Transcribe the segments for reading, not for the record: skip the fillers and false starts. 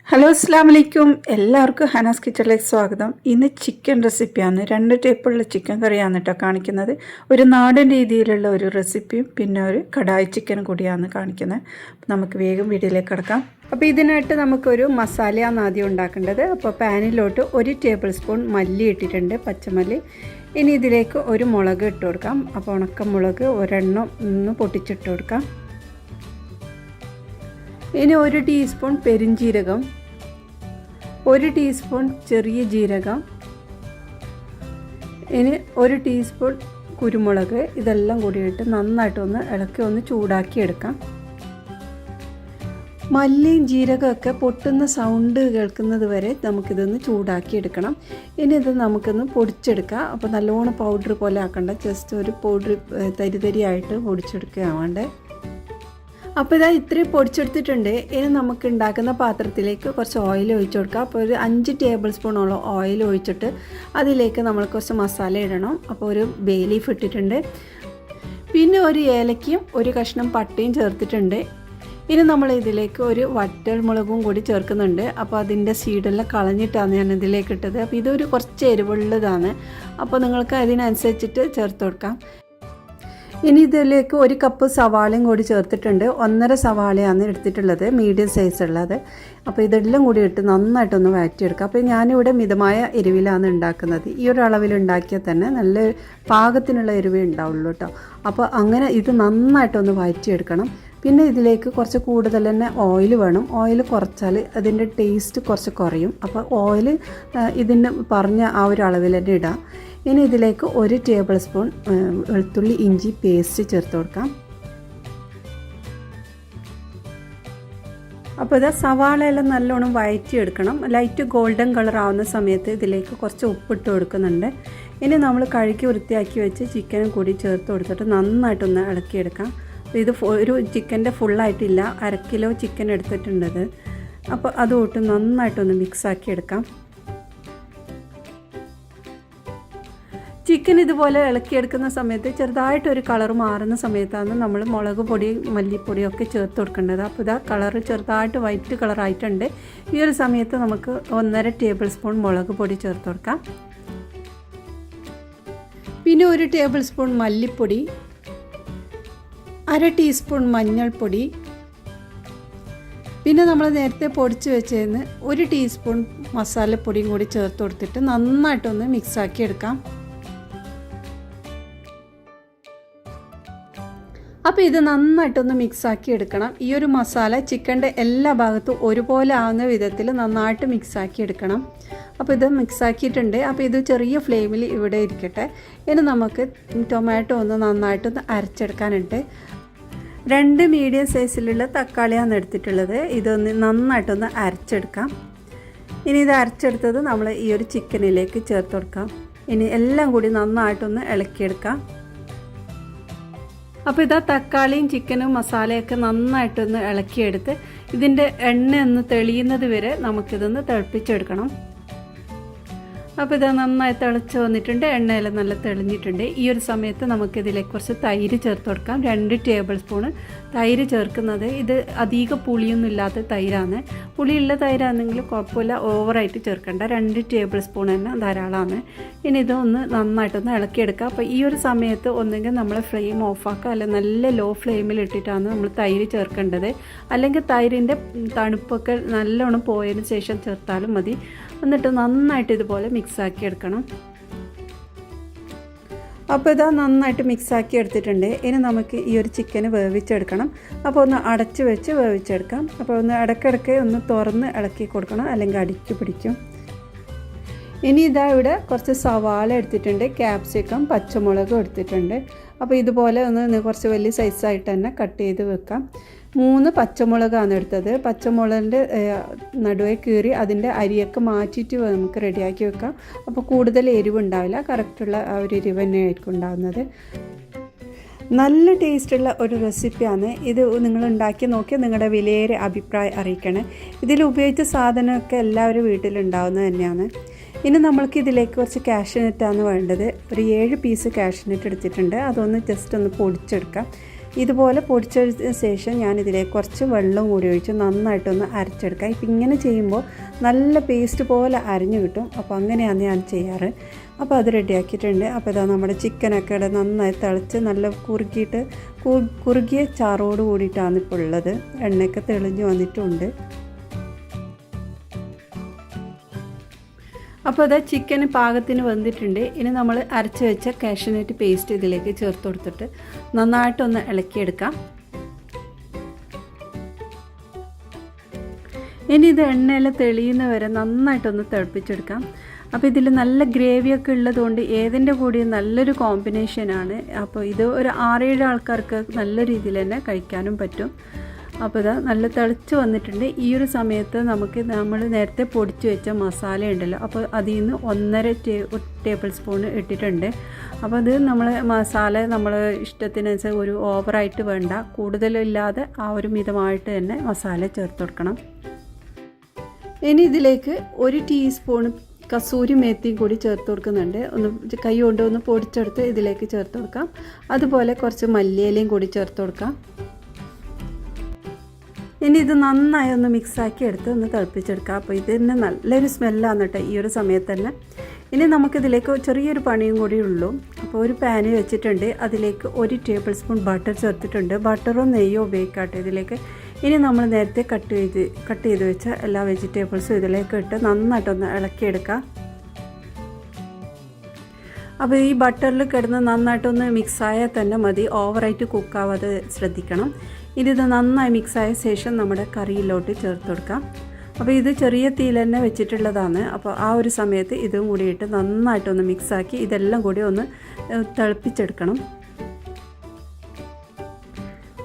Hello അസ്സാം വലൈക്കും. എല്ലാവർക്കും ഹനാസ് കിച്ചണിലേക്ക് സ്വാഗതം. ഇന്ന് ചിക്കൻ റെസിപ്പിയാണ്. 2 ടൈപ്പുള്ള ചിക്കൻ കറിയാണ് കേട്ടോ കാണിക്കുന്നത്. ഒരു നാടൻ രീതിയിലുള്ള ഒരു റെസിപ്പിയും പിന്നെ ഒരു കടായി ചിക്കനും കൂടിയാണ് കാണിക്കുന്നത്. നമുക്ക് വേഗം വീഡിയോയിലേക്ക് കിടക്കാം. അപ്പോൾ ഇതിനായിട്ട് നമുക്കൊരു മസാലയാണ് ആദ്യം ഉണ്ടാക്കേണ്ടത്. അപ്പോൾ പാനിലോട്ട് 1 ടേബിൾ സ്പൂൺ മല്ലി ഇട്ടിട്ടുണ്ട്, പച്ചമല്ലി. ഇനി ഇതിലേക്ക് ഒരു മുളക് ഇട്ട് കൊടുക്കാം. അപ്പോൾ ഉണക്കമുളക് ഒരെണ്ണം ഒന്ന് പൊട്ടിച്ചിട്ട് കൊടുക്കാം. ഇനി 1 ടീസ്പൂൺ പെരിഞ്ജീരകം, 1 ടീസ്പൂൺ ചെറിയ ജീരകം, ഇനി 1 ടീസ്പൂൺ കുരുമുളക്. ഇതെല്ലാം കൂടിയിട്ട് നന്നായിട്ടൊന്ന് ഇളക്കി ഒന്ന് ചൂടാക്കി എടുക്കാം. മല്ലിയും ജീരകമൊക്കെ പൊട്ടുന്ന സൗണ്ട് കേൾക്കുന്നത് വരെ നമുക്കിതൊന്ന് ചൂടാക്കി എടുക്കണം. ഇനി ഇത് നമുക്കൊന്ന് പൊടിച്ചെടുക്കാം. അപ്പോൾ നല്ലോണം പൗഡർ പോലെ ആക്കണ്ട, ജസ്റ്റ് ഒരു പൗഡർ തരിതരിയായിട്ട് പൊടിച്ചെടുക്കുകയാണ് വേണ്ടത്. അപ്പോൾ ഇതാ ഇത്രയും പൊടിച്ചെടുത്തിട്ടുണ്ട്. ഇനി നമുക്ക് ഉണ്ടാക്കുന്ന പാത്രത്തിലേക്ക് കുറച്ച് ഓയിൽ ഒഴിച്ചു കൊടുക്കാം. അപ്പോൾ ഒരു 5 ടേബിൾ സ്പൂണോളം ഓയിൽ ഒഴിച്ചിട്ട് അതിലേക്ക് നമ്മൾ കുറച്ച് മസാല ഇടണം. അപ്പോൾ ഒരു ബേ ലീഫ് ഇട്ടിട്ടുണ്ട്, പിന്നെ ഒരു ഏലക്കയും 1 കഷ്ണം പട്ടയും ചേർത്തിട്ടുണ്ട്. ഇനി നമ്മൾ ഇതിലേക്ക് ഒരു വറ്റൽ മുളകും കൂടി ചേർക്കുന്നുണ്ട്. അപ്പോൾ അതിൻ്റെ സീഡെല്ലാം കളഞ്ഞിട്ടാണ് ഞാൻ ഇതിലേക്ക് ഇട്ടത്. അപ്പോൾ ഇതൊരു കുറച്ച് എരിവുള്ളതാണ്, അപ്പോൾ നിങ്ങൾക്ക് അതിനനുസരിച്ചിട്ട് ചേർത്ത് കൊടുക്കാം. ഇനി ഇതിലേക്ക് 1 കപ്പ് സവാളയും കൂടി ചേർത്തിട്ടുണ്ട്. 1.5 സവാളയാണ് എടുത്തിട്ടുള്ളത്, മീഡിയം സൈസ് ഉള്ളത്. അപ്പോൾ ഇതെല്ലാം കൂടി ഇട്ട് നന്നായിട്ടൊന്ന് വഴറ്റിയെടുക്കുക. അപ്പോൾ ഞാനിവിടെ മിതമായ എരിവിലാണ് ഉണ്ടാക്കുന്നത്. ഈ ഒരു അളവിൽ ഉണ്ടാക്കിയാൽ തന്നെ നല്ല പാകത്തിനുള്ള എരിവേ ഉണ്ടാവുള്ളൂ കേട്ടോ. അപ്പോൾ അങ്ങനെ ഇത് നന്നായിട്ടൊന്ന് വഴറ്റിയെടുക്കണം. പിന്നെ ഇതിലേക്ക് കുറച്ച് കൂടുതൽ തന്നെ ഓയിൽ വേണം. ഓയിൽ കുറച്ചാൽ അതിൻ്റെ ടേസ്റ്റ് കുറച്ച് കുറയും. അപ്പോൾ ഓയിൽ ഇതിന് പറഞ്ഞ ആ ഒരു അളവിൽ തന്നെ ഇടാം. ഇനി ഇതിലേക്ക് 1 ടേബിൾ സ്പൂൺ വെളുത്തുള്ളി ഇഞ്ചി പേസ്റ്റ് ചേർത്ത് കൊടുക്കാം. അപ്പോൾ ഇത് സവാളയെല്ലാം നല്ലോണം വഴറ്റിയെടുക്കണം. ലൈറ്റ് ഗോൾഡൻ കളർ ആവുന്ന സമയത്ത് ഇതിലേക്ക് കുറച്ച് ഉപ്പിട്ട് കൊടുക്കുന്നുണ്ട്. ഇനി നമ്മൾ കഴുകി വൃത്തിയാക്കി വെച്ച് ചിക്കനും കൂടി ചേർത്ത് കൊടുത്തിട്ട് നന്നായിട്ടൊന്ന് ഇളക്കിയെടുക്കാം. ഇത് ഒരു ചിക്കൻ്റെ ഫുള്ളായിട്ടില്ല, 1/2 കിലോ ചിക്കൻ എടുത്തിട്ടുണ്ടത്. അപ്പോൾ അതുകൊണ്ട് നന്നായിട്ടൊന്ന് മിക്സാക്കി എടുക്കാം. ചിക്കൻ ഇതുപോലെ ഇളക്കിയെടുക്കുന്ന സമയത്ത് ചെറുതായിട്ടൊരു കളർ മാറുന്ന സമയത്താണ് നമ്മൾ മുളക് പൊടിയും മല്ലിപ്പൊടിയും ഒക്കെ ചേർത്ത് കൊടുക്കേണ്ടത്. അപ്പോൾ ഇതാ കളറ് ചെറുതായിട്ട് വൈറ്റ് കളറായിട്ടുണ്ട്. ഈ ഒരു സമയത്ത് നമുക്ക് 1.5 ടേബിൾ സ്പൂൺ മുളക് പൊടി ചേർത്ത് കൊടുക്കാം. പിന്നെ 1 ടേബിൾ സ്പൂൺ മല്ലിപ്പൊടി, 1/2 ടീസ്പൂൺ മഞ്ഞൾപ്പൊടി, പിന്നെ നമ്മൾ നേരത്തെ പൊടിച്ച് വെച്ചതിന് 1 ടീസ്പൂൺ മസാലപ്പൊടിയും കൂടി ചേർത്ത് കൊടുത്തിട്ട് നന്നായിട്ടൊന്ന് മിക്സാക്കി എടുക്കാം. അപ്പോൾ ഇത് നന്നായിട്ടൊന്ന് മിക്സാക്കി എടുക്കണം. ഈ ഒരു മസാല ചിക്കൻ്റെ എല്ലാ ഭാഗത്തും ഒരുപോലെ ആവുന്ന വിധത്തിൽ നന്നായിട്ട് മിക്സാക്കി എടുക്കണം. അപ്പോൾ ഇത് മിക്സാക്കിയിട്ടുണ്ട്. അപ്പോൾ ഇത് ചെറിയ ഫ്ലെയിമിൽ ഇവിടെ ഇരിക്കട്ടെ. ഇനി നമുക്ക് ടൊമാറ്റോ ഒന്ന് നന്നായിട്ടൊന്ന് അരച്ചെടുക്കാനുണ്ട്. 2 മീഡിയം സൈസിലുള്ള തക്കാളിയാണ് എടുത്തിട്ടുള്ളത്. ഇതൊന്ന് നന്നായിട്ടൊന്ന് അരച്ചെടുക്കാം. ഇനി ഇത് അരച്ചെടുത്തത് നമ്മൾ ഈ ഒരു ചിക്കനിലേക്ക് ചേർത്ത് കൊടുക്കാം. ഇനി എല്ലാം കൂടി നന്നായിട്ടൊന്ന് ഇളക്കിയെടുക്കാം. അപ്പോൾ ഇതാ തക്കാളിയും ചിക്കനും മസാലയൊക്കെ നന്നായിട്ടൊന്ന് ഇളക്കിയെടുത്ത് ഇതിൻ്റെ എണ്ണ ഒന്ന് തെളിയുന്നത് വരെ നമുക്കിതൊന്ന് തിളപ്പിച്ചെടുക്കണം. അപ്പോൾ ഇത് നന്നായി തിളച്ച് വന്നിട്ടുണ്ട്, എണ്ണയെല്ലാം നല്ല തെളിഞ്ഞിട്ടുണ്ട്. ഈ ഒരു സമയത്ത് നമുക്കിതിലേക്ക് കുറച്ച് തൈര് ചേർത്ത് കൊടുക്കാം. 2 ടേബിൾ സ്പൂണ് തൈര് ചേർക്കുന്നത്. ഇത് അധികം പുളിയൊന്നും ഇല്ലാത്ത തൈരാണ്. പുളിയുള്ള തൈരാണെങ്കിൽ കുഴപ്പമില്ല, ഓവറായിട്ട് ചേർക്കേണ്ട. 2 ടേബിൾ സ്പൂൺ തന്നെ ധാരാളമാണ്. ഇനി ഇതൊന്ന് നന്നായിട്ടൊന്ന് ഇളക്കിയെടുക്കുക. അപ്പോൾ ഈ ഒരു സമയത്ത് ഒന്നെങ്കിൽ നമ്മൾ ഫ്ലെയിം ഓഫാക്കുക, അല്ലെങ്കിൽ നല്ല ലോ ഫ്ലെയിമിൽ ഇട്ടിട്ടാണ് നമ്മൾ തൈര് ചേർക്കേണ്ടത്. അല്ലെങ്കിൽ തൈരിൻ്റെ തണുപ്പൊക്കെ നല്ലോണം പോയതിന് ശേഷം ചേർത്താലും മതി. എന്നിട്ട് നന്നായിട്ട് ഇതുപോലെ മിക്സാക്കി എടുക്കണം. അപ്പോൾ ഇതാ നന്നായിട്ട് മിക്സാക്കി എടുത്തിട്ടുണ്ട്. ഇനി നമുക്ക് ഈ ഒരു ചിക്കന് വേവിച്ചെടുക്കണം. അപ്പോൾ ഒന്ന് അടച്ച് വെച്ച് വേവിച്ചെടുക്കാം. അപ്പോൾ ഒന്ന് ഇടയ്ക്കിടയ്ക്ക് ഒന്ന് തുറന്ന് ഇളക്കി കൊടുക്കണം, അല്ലെങ്കിൽ അടിക്ക് പിടിക്കും. ഇനി ഇതാ ഇവിടെ കുറച്ച് സവാള എടുത്തിട്ടുണ്ട്, ക്യാപ്സിക്കം, പച്ചമുളകും എടുത്തിട്ടുണ്ട്. അപ്പോൾ ഇതുപോലെ ഒന്ന് കുറച്ച് വലിയ സൈസായിട്ട് തന്നെ കട്ട് ചെയ്ത് വെക്കാം. 3 പച്ചമുളകാണ് എടുത്തത്. പച്ചമുളകിൻ്റെ നടുവെ കീറി അതിൻ്റെ അരിയൊക്കെ മാറ്റിയിട്ട് നമുക്ക് റെഡിയാക്കി വെക്കാം. അപ്പോൾ കൂടുതൽ എരിവുണ്ടാവില്ല, കറക്റ്റുള്ള ആ ഒരു എരിവ് തന്നെയായിരിക്കും ഉണ്ടാകുന്നത്. നല്ല ടേസ്റ്റുള്ള ഒരു റെസിപ്പിയാണ് ഇത്. നിങ്ങൾ ഉണ്ടാക്കി നോക്കി നിങ്ങളുടെ വിലയേറിയ അഭിപ്രായം അറിയിക്കണേ. ഇതിൽ ഉപയോഗിച്ച സാധനമൊക്കെ എല്ലാവരും വീട്ടിലുണ്ടാവുന്നത് തന്നെയാണ്. ഇനി നമ്മൾക്ക് ഇതിലേക്ക് കുറച്ച് കാഷ്യൂനട്ടാണ് വേണ്ടത്. ഒരു 7 പീസ് കാഷ്യൂനട്ട് എടുത്തിട്ടുണ്ട്. അതൊന്ന് ജസ്റ്റ് ഒന്ന് പൊടിച്ചെടുക്കാം. ഇതുപോലെ പൊടിച്ചെടുത്ത ശേഷം ഞാനിതിലേക്ക് കുറച്ച് വെള്ളം കൂടി ഒഴിച്ച് നന്നായിട്ടൊന്ന് അരച്ചെടുക്കാം. ഇപ്പം ഇങ്ങനെ ചെയ്യുമ്പോൾ നല്ല പേസ്റ്റ് പോലെ അരിഞ്ഞു കിട്ടും. അപ്പോൾ അങ്ങനെയാണ് ഞാൻ ചെയ്യാറ്. അപ്പോൾ അത് റെഡിയാക്കിയിട്ടുണ്ട്. അപ്പോൾ ഇതാ നമ്മുടെ ചിക്കനൊക്കെ ഇവിടെ നന്നായി തിളച്ച് നല്ല കുറുകിയ ചാറോട് കൂടിയിട്ടാണ് ഇപ്പോൾ ഉള്ളത്. എണ്ണയൊക്കെ തെളിഞ്ഞ് വന്നിട്ടുണ്ട്. അപ്പോൾ അത് ചിക്കന് പാകത്തിന് വന്നിട്ടുണ്ട്. ഇനി നമ്മൾ അരച്ച് വെച്ച കാഷ്യൂനട്ട് പേസ്റ്റ് ഇതിലേക്ക് ചേർത്ത് കൊടുത്തിട്ട് നന്നായിട്ടൊന്ന് ഇളക്കിയെടുക്കാം. ഇനി ഇത് എണ്ണയിൽ തെളിയുന്ന വരെ നന്നായിട്ടൊന്ന് തിളപ്പിച്ചെടുക്കാം. അപ്പോൾ ഇതിൽ നല്ല ഗ്രേവിയൊക്കെ ഉള്ളതുകൊണ്ട് ഏതിൻ്റെ കൂടിയും നല്ലൊരു കോമ്പിനേഷനാണ്. അപ്പോൾ ഇത് ഒരു 6-7 ആൾക്കാർക്ക് നല്ല രീതിയിൽ തന്നെ കഴിക്കാനും പറ്റും. അപ്പോൾ ഇതാ നല്ല തിളച്ച് വന്നിട്ടുണ്ട്. ഈ ഒരു സമയത്ത് നമ്മൾ നേരത്തെ പൊടിച്ച് വെച്ച മസാല ഉണ്ടല്ലോ, അപ്പോൾ അതിൽ നിന്ന് 1.5 ടേബിൾ സ്പൂൺ ഇട്ടിട്ടുണ്ട്. അപ്പോൾ അത് നമ്മൾ മസാല നമ്മൾ ഇഷ്ടത്തിനനുസരിച്ച് ഒരു ഓവറായിട്ട് വേണ്ട, കൂടുതലില്ലാതെ ആ ഒരു മിതമായിട്ട് തന്നെ മസാല ചേർത്ത് കൊടുക്കണം. ഇനി ഇതിലേക്ക് 1 ടീസ്പൂൺ കസൂരി മേത്തിയും കൂടി ചേർത്ത് കൊടുക്കുന്നുണ്ട്. ഒന്ന് കൈ കൊണ്ട് ഒന്ന് പൊടിച്ചെടുത്ത് ഇതിലേക്ക് ചേർത്ത് കൊടുക്കാം. അതുപോലെ കുറച്ച് മല്ലിയിലയും കൂടി ചേർത്ത് കൊടുക്കാം. ഇനി ഇത് നന്നായി ഒന്ന് മിക്സാക്കി എടുത്ത് ഒന്ന് തിളപ്പിച്ചെടുക്കാം. അപ്പോൾ ഇതിന് നല്ലൊരു സ്മെല്ലാണ് കേട്ടോ ഈ ഒരു സമയത്ത് തന്നെ. ഇനി നമുക്കിതിലേക്ക് ചെറിയൊരു പണിയും കൂടി ഉള്ളൂ. അപ്പോൾ ഒരു പാന് വെച്ചിട്ടുണ്ട്. അതിലേക്ക് 1 ടേബിൾ സ്പൂൺ ബട്ടർ ചേർത്തിട്ടുണ്ട്. ബട്ടറോ നെയ്യോ ഉപയോഗിക്കാട്ടെ ഇതിലേക്ക്. ഇനി നമ്മൾ നേരത്തെ കട്ട് ചെയ്ത് വെച്ച എല്ലാ വെജിറ്റബിൾസും ഇതിലേക്ക് ഇട്ട് നന്നായിട്ടൊന്ന് ഇളക്കിയെടുക്കാം. അപ്പോൾ ഈ ബട്ടറിൽ കിടന്ന് നന്നായിട്ടൊന്ന് മിക്സായാൽ തന്നെ മതി, ഓവറായിട്ട് കുക്കാവാതെ ശ്രദ്ധിക്കണം. ഇത് നന്നായി മിക്സായ ശേഷം നമ്മുടെ കറിയിലോട്ട് ചേർത്ത് കൊടുക്കാം. അപ്പോൾ ഇത് ചെറിയ തീയിൽ തന്നെ വെച്ചിട്ടുള്ളതാണ്. അപ്പോൾ ആ ഒരു സമയത്ത് ഇതും കൂടിയിട്ട് നന്നായിട്ടൊന്ന് മിക്സാക്കി ഇതെല്ലാം കൂടി ഒന്ന് തിളപ്പിച്ചെടുക്കണം.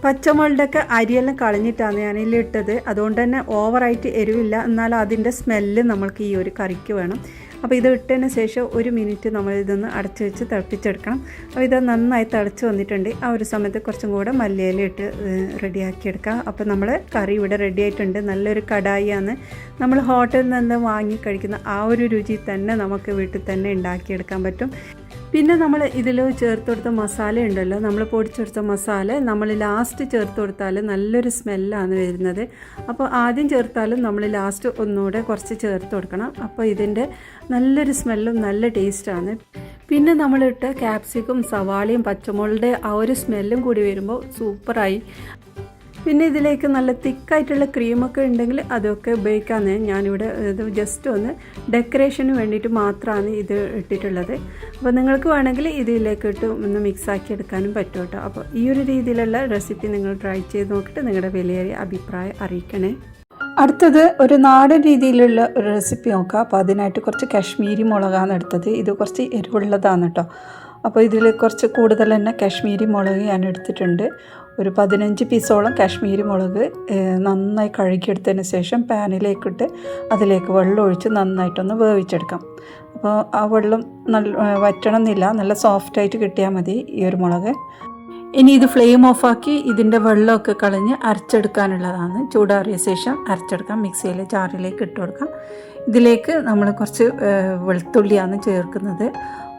പച്ചമുളകൊക്കെ അരിയെല്ലാം കളഞ്ഞിട്ടാണ് ഞാനിതിലിട്ടത്. അതുകൊണ്ട് തന്നെ ഓവറായിട്ട് എരിവില്ല, എന്നാൽ അതിൻ്റെ സ്മെല്ല് നമ്മൾക്ക് ഈ ഒരു കറിക്ക് വേണം. അപ്പോൾ ഇത് ഇട്ടതിന് ശേഷം 1 മിനിറ്റ് നമ്മൾ ഇതൊന്ന് അടച്ച് വെച്ച് തിളപ്പിച്ചെടുക്കണം. അപ്പോൾ ഇത് നന്നായി തിളച്ച് വന്നിട്ടുണ്ട്. ആ ഒരു സമയത്ത് കുറച്ചും കൂടെ മല്ലിയില ഇട്ട് റെഡിയാക്കിയെടുക്കുക. അപ്പോൾ നമ്മൾ കറി ഇവിടെ റെഡി ആയിട്ടുണ്ട്. നല്ലൊരു കടായിയാണ്. നമ്മൾ ഹോട്ടലിൽ നിന്ന് വാങ്ങി കഴിക്കുന്ന ആ ഒരു രുചി തന്നെ നമുക്ക് വീട്ടിൽ തന്നെ ഉണ്ടാക്കിയെടുക്കാൻ പറ്റും. പിന്നെ നമ്മൾ ഇതിൽ ചേർത്ത് കൊടുത്ത മസാല ഉണ്ടല്ലോ, നമ്മൾ പൊടിച്ചെടുത്ത മസാല നമ്മൾ ലാസ്റ്റ് ചേർത്ത് കൊടുത്താൽ നല്ലൊരു സ്മെല്ലാണ് വരുന്നത്. അപ്പോൾ ആദ്യം ചേർത്താലും നമ്മൾ ലാസ്റ്റ് ഒന്നുകൂടെ കുറച്ച് ചേർത്ത് കൊടുക്കണം. അപ്പോൾ ഇതിൻ്റെ നല്ലൊരു സ്മെല്ലും നല്ല ടേസ്റ്റാണ്. പിന്നെ നമ്മളിട്ട ക്യാപ്സിക്കും സവാളയും പച്ചമുളകിൻ്റെ ആ ഒരു സ്മെല്ലും കൂടി വരുമ്പോൾ സൂപ്പറായി. പിന്നെ ഇതിലേക്ക് നല്ല തിക്കായിട്ടുള്ള ക്രീമൊക്കെ ഉണ്ടെങ്കിൽ അതൊക്കെ ഉപയോഗിക്കാമെന്ന് ഞാനിവിടെ ഇത് ജസ്റ്റ് ഒന്ന് ഡെക്കറേഷന് വേണ്ടിയിട്ട് മാത്രമാണ് ഇത് ഇട്ടിട്ടുള്ളത്. അപ്പോൾ നിങ്ങൾക്ക് വേണമെങ്കിൽ ഇതിലേക്ക് ഇട്ട് ഒന്ന് മിക്സാക്കി എടുക്കാനും പറ്റും കേട്ടോ. അപ്പോൾ ഈ ഒരു രീതിയിലുള്ള റെസിപ്പി നിങ്ങൾ ട്രൈ ചെയ്ത് നോക്കിയിട്ട് നിങ്ങളുടെ വിലയേറിയ അഭിപ്രായം അറിയിക്കണേ. അടുത്തത് ഒരു നാടൻ രീതിയിലുള്ള ഒരു റെസിപ്പി നോക്കാം. അപ്പോൾ അതിനായിട്ട് കുറച്ച് കാശ്മീരി മുളകാണ് എടുത്തത്. ഇത് കുറച്ച് എരിവുള്ളതാണ് കേട്ടോ. അപ്പോൾ ഇതിൽ കുറച്ച് കൂടുതൽ തന്നെ കാശ്മീരി മുളക് ഞാൻ എടുത്തിട്ടുണ്ട്. ഒരു 15 പീസോളം കാശ്മീരി മുളക് നന്നായി കഴുകിയെടുത്തതിന് ശേഷം പാനിലേക്കിട്ട് അതിലേക്ക് വെള്ളം ഒഴിച്ച് നന്നായിട്ടൊന്ന് വേവിച്ചെടുക്കാം. അപ്പോൾ ആ വെള്ളം വറ്റണം എന്നില്ല, നല്ല സോഫ്റ്റായിട്ട് കിട്ടിയാൽ മതി ഈ ഒരു മുളക്. ഇനി ഇത് ഫ്ലെയിം ഓഫാക്കി ഇതിൻ്റെ വെള്ളമൊക്കെ കളഞ്ഞ് അരച്ചെടുക്കാനുള്ളതാണ്. ചൂടാറിയ ശേഷം അരച്ചെടുക്കാം. മിക്സിയിലെ ജാറിലേക്ക് ഇട്ട് കൊടുക്കാം. ഇതിലേക്ക് നമ്മൾ കുറച്ച് വെളുത്തുള്ളിയാണ് ചേർക്കുന്നത്.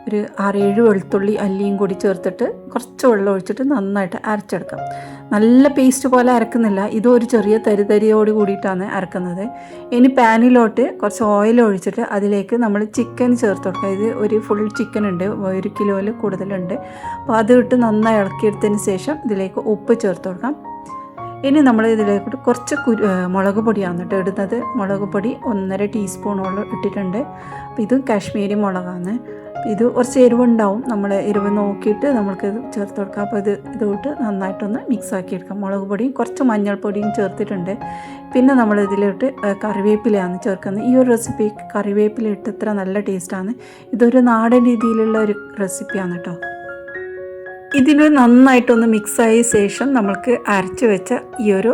ഒരു 6-7 വെളുത്തുള്ളി അല്ലിയും കൂടി ചേർത്തിട്ട് കുറച്ച് വെള്ളം ഒഴിച്ചിട്ട് നന്നായിട്ട് അരച്ചെടുക്കാം. നല്ല പേസ്റ്റ് പോലെ അരക്കുന്നില്ല, ഇതൊരു ചെറിയ തരിതരിയോട് കൂടിയിട്ടാണ് അരക്കുന്നത്. ഇനി പാനിലോട്ട് കുറച്ച് ഓയിൽ ഒഴിച്ചിട്ട് അതിലേക്ക് നമ്മൾ ചിക്കൻ ചേർത്ത് കൊടുക്കാം. ഇത് ഒരു ഫുൾ ചിക്കൻ ഉണ്ട്, 1 കിലോയിൽ കൂടുതലുണ്ട്. അപ്പോൾ അത് ഇട്ട് നന്നായി ഇളക്കിയെടുത്തതിന് ശേഷം ഇതിലേക്ക് ഉപ്പ് ചേർത്ത് കൊടുക്കാം. ഇനി നമ്മൾ ഇതിലേക്ക് കുറച്ച് മുളക് പൊടിയാണ് കേട്ടോ ഇടുന്നത്. മുളക് പൊടി 1.5 ടീസ്പൂണോളം ഇട്ടിട്ടുണ്ട്. അപ്പോൾ ഇത് കാശ്മീരി മുളകാണ്. ഇത് കുറച്ച് എരിവുണ്ടാവും, നമ്മൾ എരിവ് നോക്കിയിട്ട് നമ്മൾക്ക് ഇത് ചേർത്ത് കൊടുക്കാം. അപ്പോൾ ഇതോട്ട് നന്നായിട്ടൊന്ന് മിക്സ് ആക്കി എടുക്കാം. മുളക് പൊടിയും കുറച്ച് മഞ്ഞൾപ്പൊടിയും ചേർത്തിട്ടുണ്ട്. പിന്നെ നമ്മൾ ഇതിലോട്ട് കറിവേപ്പിലയാണ് ചേർക്കുന്നത്. ഈ ഒരു റെസിപ്പി കറിവേപ്പില ഇട്ട് ഇത്ര നല്ല ടേസ്റ്റാണ്. ഇതൊരു നാടൻ രീതിയിലുള്ള ഒരു റെസിപ്പിയാണ് കേട്ടോ. ഇതിന് നന്നായിട്ടൊന്ന് മിക്സായ ശേഷം നമ്മൾക്ക് അരച്ച് വെച്ച ഈ ഒരു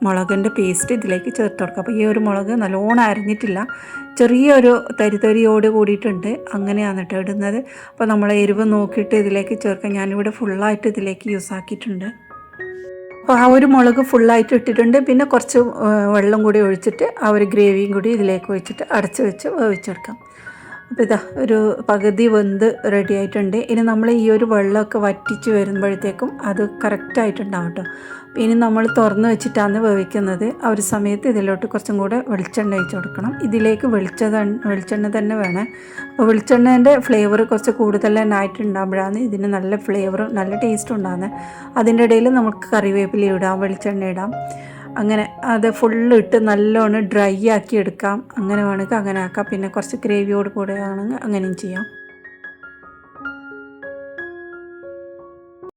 മുളകിൻ്റെ പേസ്റ്റ് ഇതിലേക്ക് ചേർത്ത് കൊടുക്കുക. അപ്പോൾ ഈ ഒരു മുളക് നല്ലോണം അരിഞ്ഞിട്ടില്ല, ചെറിയൊരു തരിതരിയോട് കൂടിയിട്ടുണ്ട്. അങ്ങനെയാണ് കേട്ടോ ഇടുന്നത്. അപ്പോൾ നമ്മൾ എരിവ് നോക്കിയിട്ട് ഇതിലേക്ക് ചേർക്കാം. ഞാനിവിടെ ഫുള്ളായിട്ട് ഇതിലേക്ക് യൂസ് ആക്കിയിട്ടുണ്ട്. അപ്പോൾ ആ ഒരു മുളക് ഫുള്ളായിട്ട് ഇട്ടിട്ടുണ്ട്. പിന്നെ കുറച്ച് വെള്ളം കൂടി ഒഴിച്ചിട്ട് ആ ഒരു ഗ്രേവിയും കൂടി ഇതിലേക്ക് ഒഴിച്ചിട്ട് അടച്ച് വെച്ച് വേവിച്ചെടുക്കാം. അപ്പോൾ ഇതാ ഒരു പകുതി വെന്ത് റെഡി ആയിട്ടുണ്ട്. ഇനി നമ്മൾ ഈ ഒരു വെള്ളമൊക്കെ വറ്റിച്ച് വരുമ്പോഴത്തേക്കും അത് കറക്റ്റായിട്ടുണ്ടാവും കേട്ടോ. ഇനി നമ്മൾ തുറന്ന് വെച്ചിട്ടാണ് വേവിക്കുന്നത്. ആ ഒരു സമയത്ത് ഇതിലോട്ട് കുറച്ചും കൂടെ വെളിച്ചെണ്ണ ഒഴിച്ച് കൊടുക്കണം. ഇതിലേക്ക് വെളിച്ചെണ്ണ തന്നെ വേണം. അപ്പോൾ വെളിച്ചെണ്ണേൻ്റെ ഫ്ലേവർ കുറച്ച് കൂടുതൽ തന്നെ ആയിട്ടുണ്ടാകുമ്പോഴാണ് ഇതിന് നല്ല ഫ്ലേവറും നല്ല ടേസ്റ്റും ഉണ്ടാകുന്നത്. അതിൻ്റെ ഇടയിൽ നമുക്ക് കറിവേപ്പില ഇടാം, വെളിച്ചെണ്ണ ഇടാം. അങ്ങനെ അത് ഫുള്ള് ഇട്ട് നല്ലോണം ഡ്രൈ ആക്കി എടുക്കാം. അങ്ങനെ വേണമെങ്കിൽ അങ്ങനെ ആക്കാം. പിന്നെ കുറച്ച് ഗ്രേവിയോട് കൂടെ ആണെങ്കിൽ അങ്ങനെയും ചെയ്യാം.